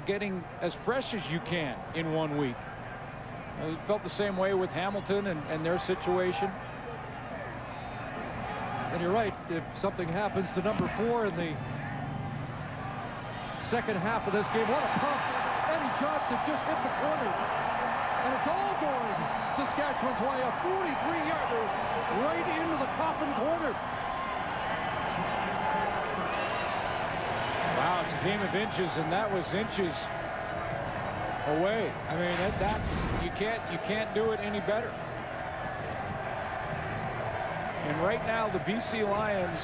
about getting as fresh as you can in 1 week. I felt the same way with Hamilton and their situation. And you're right, if something happens to number 4 in the second half of this game, what a pump. Eddie Johnson just hit the corner. And it's all going Saskatchewan's way, a 43-yarder right into the coffin corner. Wow, it's a game of inches, and that was inches away. I mean, that's you can't do it any better. And right now, the BC Lions,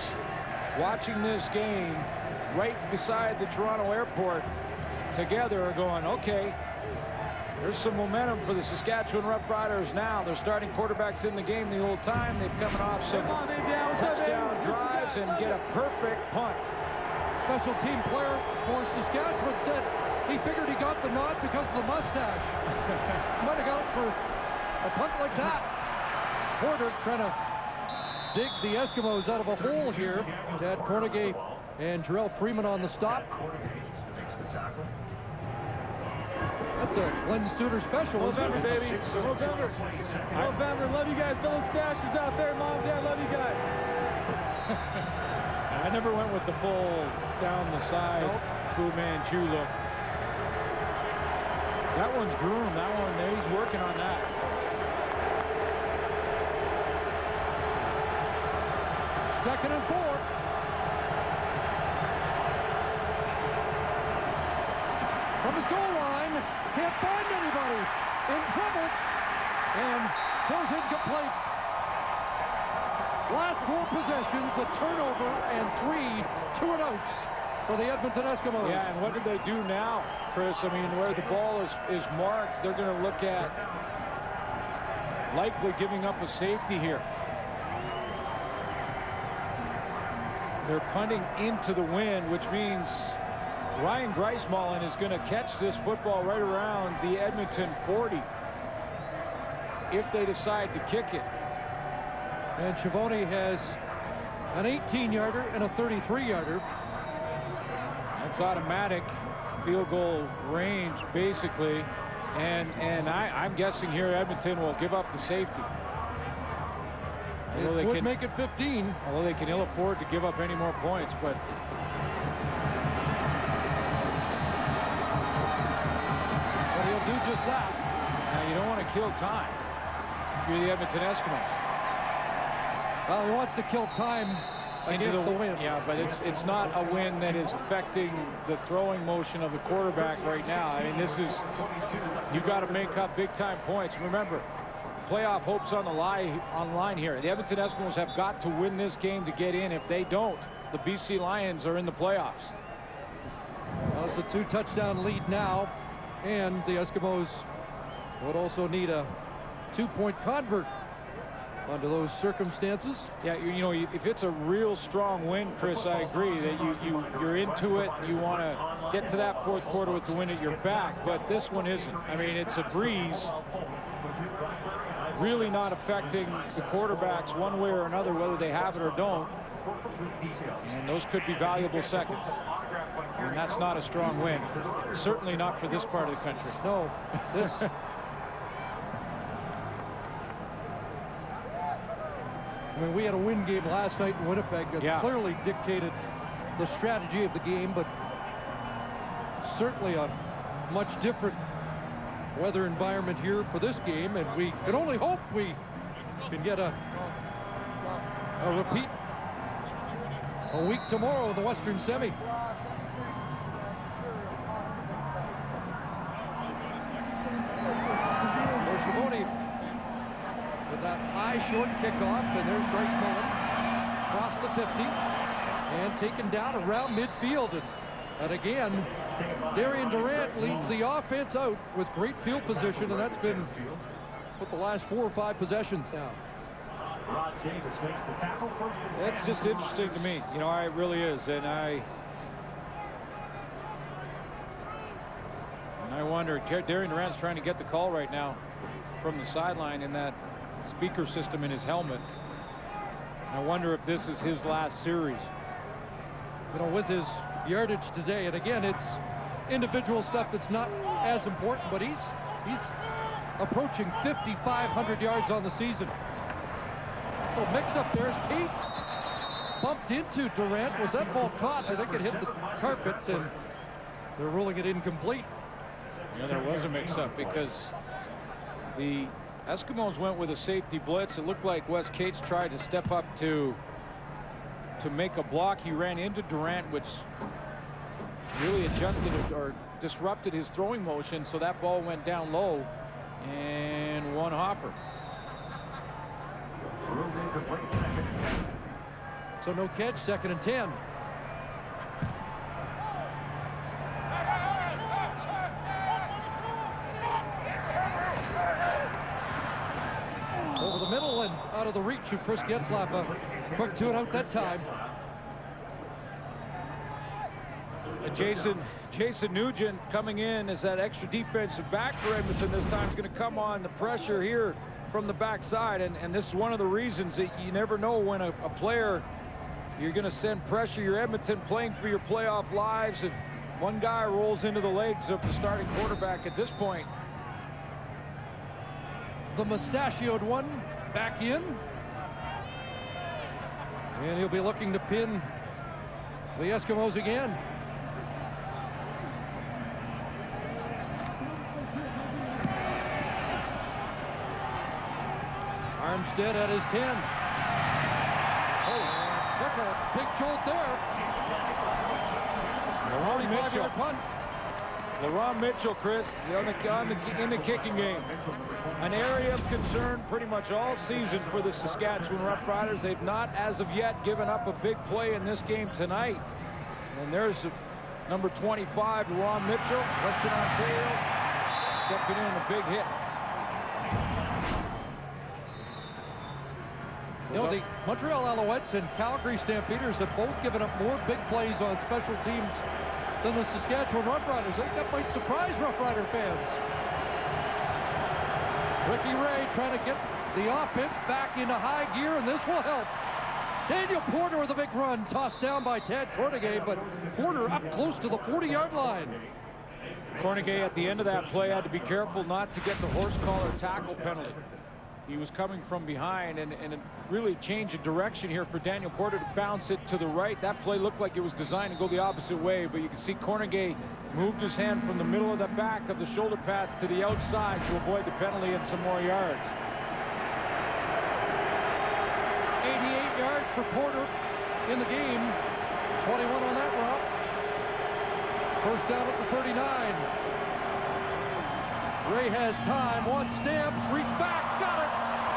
watching this game right beside the Toronto airport together, are going, okay, there's some momentum for the Saskatchewan Roughriders now. They're starting quarterbacks in the game the old time. They've coming off some touchdown drives and get a perfect punt. Special team player for Saskatchewan said he figured he got the nod because of the mustache. Might have got for a punt like that. Porter trying to dig the Eskimos out of a hole here. Tad Cornegay and Jarrell Freeman on the stop. That's a Glenn Suter special. November, baby. November. November. Love you guys. Fellow Stashers out there. Mom, Dad, love you guys. I never went with the full down the side Fu Manchu look. That one's groomed. That one, he's working on that. Second and 4. From his goal line, can't find anybody. In trouble, and goes incomplete. Last 4 possessions, a turnover, and 3 2-and-outs for the Edmonton Eskimos. Yeah, and what do they do now, Chris? I mean, where the ball is marked, they're going to look at likely giving up a safety here. They're punting into the wind, which means Ryan Greismullen is going to catch this football right around the Edmonton 40 if they decide to kick it. And Chivoni has an 18-yarder and a 33-yarder. That's automatic field goal range, basically. And I'm guessing here Edmonton will give up the safety. It would make it 15. Although they can ill afford to give up any more points, but he'll do just that. Now you don't want to kill time if you're the Edmonton Eskimos. Well, he wants to kill time against the win. Yeah, but it's not a win that is affecting the throwing motion of the quarterback right now. I mean, this is, you got to make up big time points. Remember, playoff hopes on the line here. The Edmonton Eskimos have got to win this game to get in. If they don't, the BC Lions are in the playoffs. Well, it's a 2-touchdown lead now, and the Eskimos would also need a 2-point convert under those circumstances. Yeah, you know, if it's a real strong win, Chris, I agree that you're into it. You want to get to that fourth quarter with the win at your back, but this one isn't. I mean, it's a breeze. Really not affecting the quarterbacks one way or another, whether they have it or don't. And those could be valuable seconds. And that's not a strong win. Certainly not for this part of the country. No, this. I mean, we had a win game last night in Winnipeg that clearly dictated the strategy of the game, but certainly a much different weather environment here for this game, and we can only hope we can get a repeat a week tomorrow in the Western Semi. Chivoni with that high short kickoff, and there's Greismullen across the 50 and taken down around midfield. And again, Darian Durant leads the offense out with great field position, and that's been with the last 4 or 5 possessions now. That's just interesting to me. You know, it really is. And I wonder, Darian Durant's trying to get the call right now from the sideline in that speaker system in his helmet. I wonder if this is his last series. You know, with his yardage today, and again, it's individual stuff that's not as important, but he's approaching 5,500 yards on the season. Little mix up there as Cates bumped into Durant. Was that ball caught? I think it hit the carpet, and they're ruling it incomplete. Yeah, there was a mix-up because the Eskimos went with a safety blitz. It looked like Wes Cates tried to step up to make a block. He ran into Durant, which really adjusted or disrupted his throwing motion, so that ball went down low and one hopper. So no catch, 2nd and 10. Over the middle and out of the reach of Chris Getzlaff. A quick 2 and out that time. Jason Nugent coming in as that extra defensive back for Edmonton this time is going to come on the pressure here from the backside, and this is one of the reasons that you never know when a player you're going to send pressure. Your Edmonton playing for your playoff lives. If one guy rolls into the legs of the starting quarterback at this point. The mustachioed one back in, and he'll be looking to pin the Eskimos again. Armstead at his 10. Oh, took a big jolt there. LaRon Mitchell, Chris, in the kicking game. An area of concern pretty much all season for the Saskatchewan Roughriders. They've not, as of yet, given up a big play in this game tonight. And there's number 25, LaRon Mitchell, Western Ontario, stepping in a big hit. You know, the Montreal Alouettes and Calgary Stampeders have both given up more big plays on special teams than the Saskatchewan Roughriders. I think that might surprise Roughrider fans. Ricky Ray trying to get the offense back into high gear, and this will help. Daniel Porter with a big run, tossed down by Tad Cornegay, but Porter up close to the 40-yard line. Cornegay at the end of that play had to be careful not to get the horse collar tackle penalty. He was coming from behind, and it really changed the direction here for Daniel Porter to bounce it to the right. That play looked like it was designed to go the opposite way, but you can see Cornegay moved his hand from the middle of the back of the shoulder pads to the outside to avoid the penalty and some more yards. 88 yards for Porter in the game. 21 on that route. First down at the 39. Ray has time, wants Stamps, reach back, got it!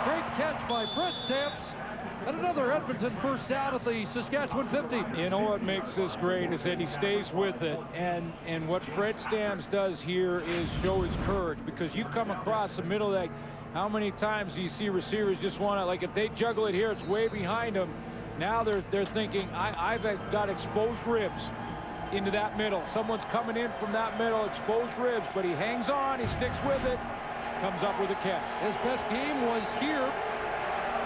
Great catch by Fred Stamps. And another Edmonton first down at the Saskatchewan 50. You know what makes this great is that he stays with it. And what Fred Stamps does here is show his courage, because you come across the middle, like how many times do you see receivers just want to, like if they juggle it here, it's way behind them. Now they're thinking, I've got exposed ribs into that middle. Someone's coming in from that middle, exposed ribs, but he hangs on, he sticks with it, comes up with a catch. His best game was here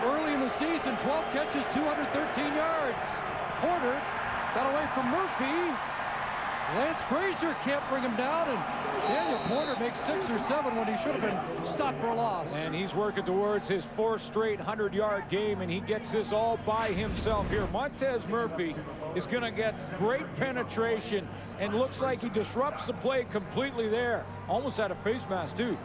early in the season, 12 catches, 213 yards. Porter got away from Murphy. Lance Frazier can't bring him down, and Daniel Porter makes 6 or 7 when he should have been stopped for a loss. And he's working towards his 4th straight 100-yard game, and he gets this all by himself here. Montez Murphy is going to get great penetration, and looks like he disrupts the play completely there. Almost out of face mask, too.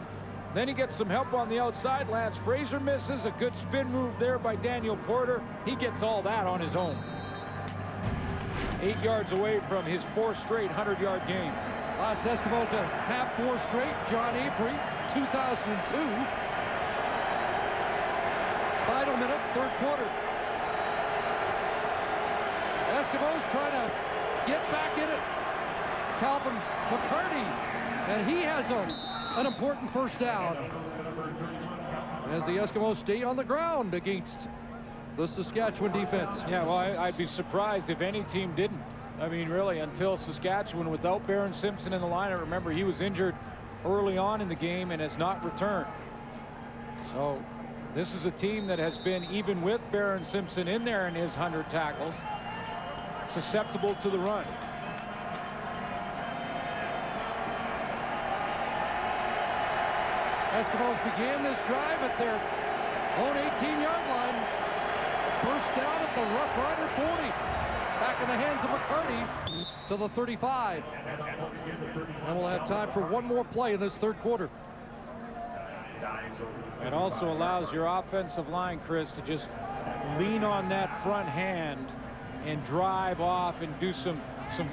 Then he gets some help on the outside. Lance Frazier misses. A good spin move there by Daniel Porter. He gets all that on his own. 8 yards away from his 4th straight 100-yard game. Last Eskimo to have 4 straight, John Avery, 2002. Final minute, 3rd quarter. Eskimos trying to get back in it. Calvin McCarty, and he has an important first down as the Eskimos stay on the ground against the Saskatchewan defense. Yeah, well, I'd be surprised if any team didn't. I mean, really, until Saskatchewan without Barron Simpson in the lineup. Remember, he was injured early on in the game and has not returned. So this is a team that has been, even with Barron Simpson in there in his 100 tackles, susceptible to the run. Eskimos began this drive at their own 18-yard line. First down at the Rough Rider 40. Back in the hands of McCarty to the 35. And we'll have time for one more play in this third quarter. It also allows your offensive line, Chris, to just lean on that front hand and drive off and do some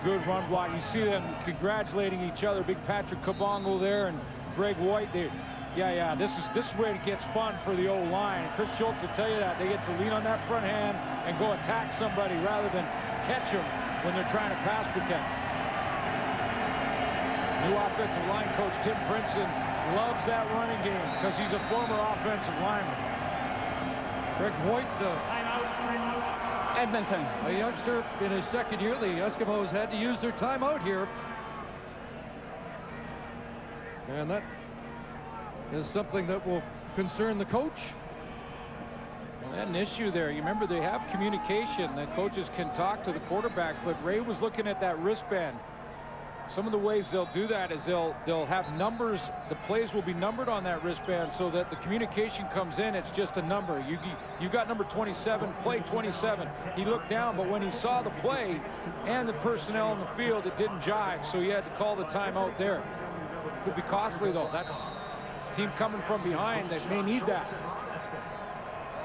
good run block. You see them congratulating each other. Big Patrick Kabongo there and Greg White there. Yeah, this is where it gets fun for the O-line. Chris Schultz will tell you that. They get to lean on that front hand and go attack somebody rather than catch them when they're trying to pass protect. New offensive line coach Tim Princeton loves that running game because he's a former offensive lineman. Greg White, Edmonton, a youngster in his second year. The Eskimos had to use their timeout here. And that is something that will concern the coach. Well, an issue there. You remember they have communication. The coaches can talk to the quarterback, but Ray was looking at that wristband. Some of the ways they'll do that is they'll have numbers. The plays will be numbered on that wristband so that the communication comes in. It's just a number. You got number 27, play 27. He looked down, but when he saw the play and the personnel in the field, it didn't jive, so he had to call the timeout there. Could be costly though. That's a team coming from behind that may need that.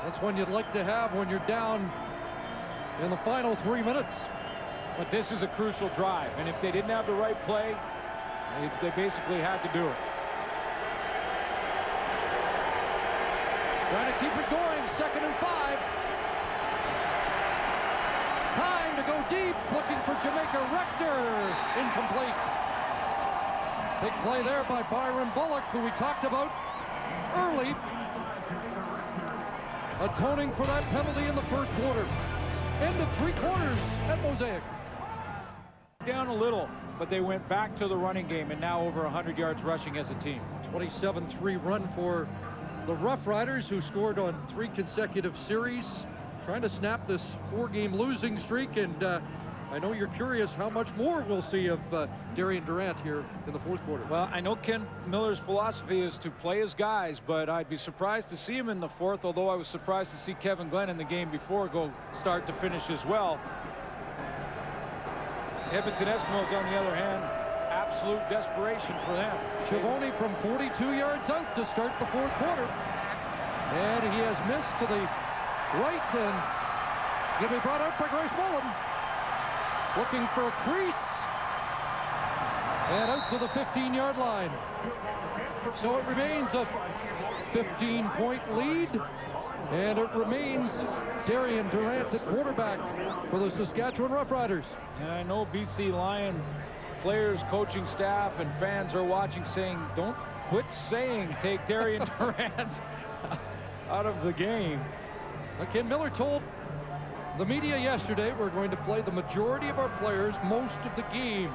That's one you'd like to have when you're down in the final 3 minutes. But this is a crucial drive, and if they didn't have the right play, they basically had to do it. Trying to keep it going, 2nd and 5. Time to go deep, looking for Jamaica Rector. Incomplete. Big play there by Byron Bullock, who we talked about early, atoning for that penalty in the first quarter. End of 3 quarters at Mosaic. Down a little, but they went back to the running game, and now over 100 yards rushing as a team. 27-3 run for the Rough Riders, who scored on 3 consecutive series, trying to snap this 4-game losing streak. And I know you're curious how much more we'll see of Darian Durant here in the fourth quarter. Well, I know Ken Miller's philosophy is to play his guys, but I'd be surprised to see him in the fourth, although I was surprised to see Kevin Glenn in the game before go start to finish as well. Edmonton Eskimos, on the other hand, absolute desperation for them. Schiavone from 42 yards out to start the fourth quarter. And he has missed to the right, and it's going to be brought out by Grace Mullen. Looking for a crease. And out to the 15-yard line. So it remains a 15-point lead. And it remains Darian Durant at quarterback for the Saskatchewan Roughriders. And I know BC Lion players, coaching staff, and fans are watching saying, don't quit saying take Darian Durant out of the game. Ken Miller told the media yesterday we're going to play the majority of our players most of the game.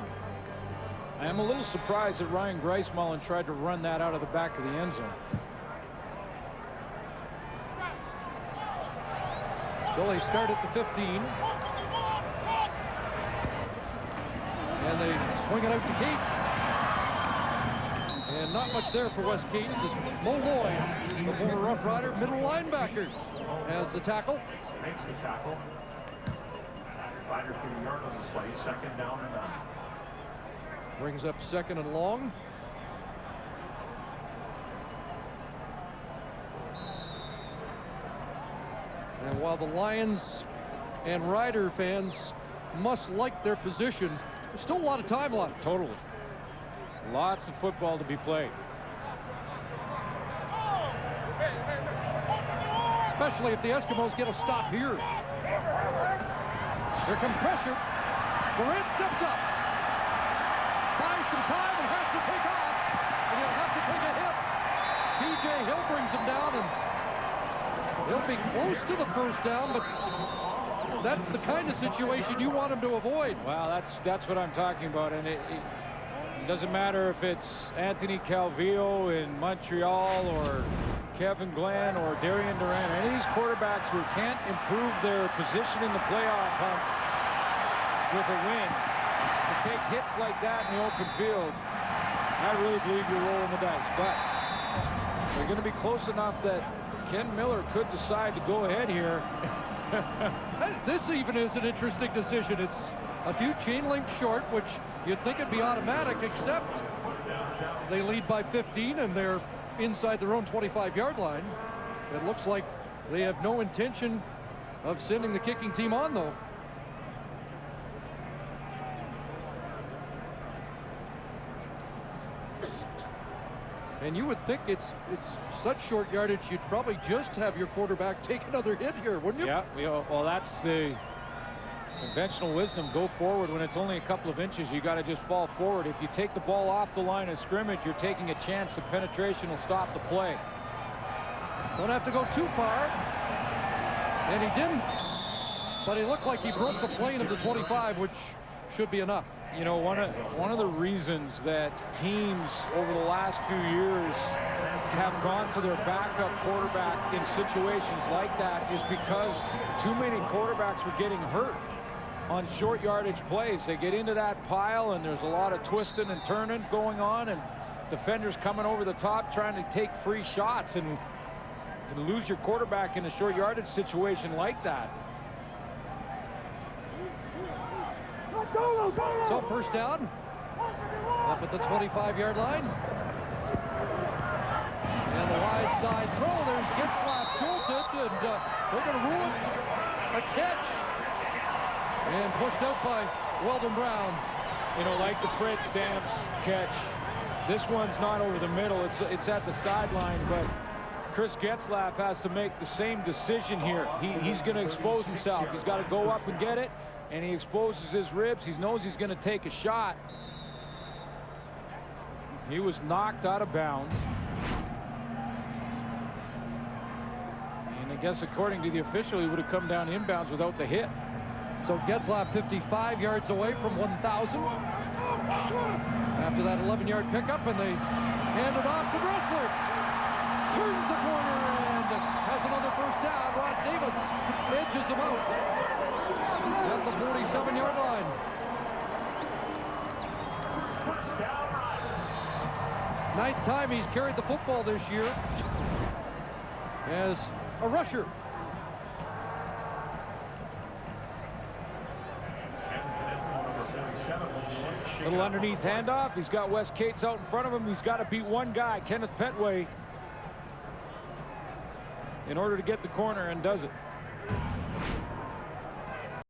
I am a little surprised that Ryan Greismullen tried to run that out of the back of the end zone. So they start at the 15. And they swing it out to Cates. And not much there for Wes Cates as Mo Lloyd, the former Rough Rider, middle linebacker, has the tackle. Makes the tackle. Riders get a yard on the play, 2nd down and 9. Brings up 2nd and long. And while the Lions and Rider fans must like their position, there's still a lot of time left. Totally. Lots of football to be played. Especially if the Eskimos get a stop here. Here comes pressure. Durant steps up. Buys some time and has to take off. And he'll have to take a hit. TJ Hill brings him down, and he'll be close to the first down, but that's the kind of situation you want him to avoid. Well, that's what I'm talking about, and it doesn't matter if it's Anthony Calvillo in Montreal or Kevin Glenn or Darian Durant, any of these quarterbacks who can't improve their position in the playoff hunt with a win, to take hits like that in the open field, I really believe you're rolling the dice. But They're going to be close enough that Ken Miller could decide to go ahead here. This even is an interesting decision. It's a few chain links short, which you'd think it'd be automatic, except they lead by 15 and they're inside their own 25-yard line. It looks like they have no intention of sending the kicking team on, though. And you would think it's such short yardage, you'd probably just have your quarterback take another hit here, wouldn't you? Yeah, well, that's the conventional wisdom. Go forward when it's only a couple of inches. You got to just fall forward. If you take the ball off the line of scrimmage, you're taking a chance the penetration will stop the play. Don't have to go too far. And he didn't. But he looked like he broke the plane of the 25, which should be enough. You know, one of the reasons that teams over the last few years have gone to their backup quarterback in situations like that is because too many quarterbacks were getting hurt on short yardage plays. They get into that pile and there's a lot of twisting and turning going on, and defenders coming over the top trying to take free shots, and you can lose your quarterback in a short yardage situation like that. So first down, up at the 25-yard line. And the wide side throw, there's Getzlaf jolted, and they're going to rule it a catch. And pushed out by Weldon Brown. You know, like the Fred Stamps catch, this one's not over the middle, it's at the sideline, but Chris Getzlaf has to make the same decision here. He's going to expose himself. He's got to go up and get it, and he exposes his ribs. He knows he's going to take a shot. He was knocked out of bounds. And I guess according to the official, he would have come down inbounds without the hit. So Getzlaf 55 yards away from 1,000. After that 11-yard pickup, and they hand it off to Dressler. Turns the corner and has another first down. Rod Davis edges him out at the 47-yard line. Ninth time he's carried the football this year as a rusher. Little underneath handoff. He's got Wes Cates out in front of him. He's got to beat one guy, Kenneth Petway, in order to get the corner, and does it.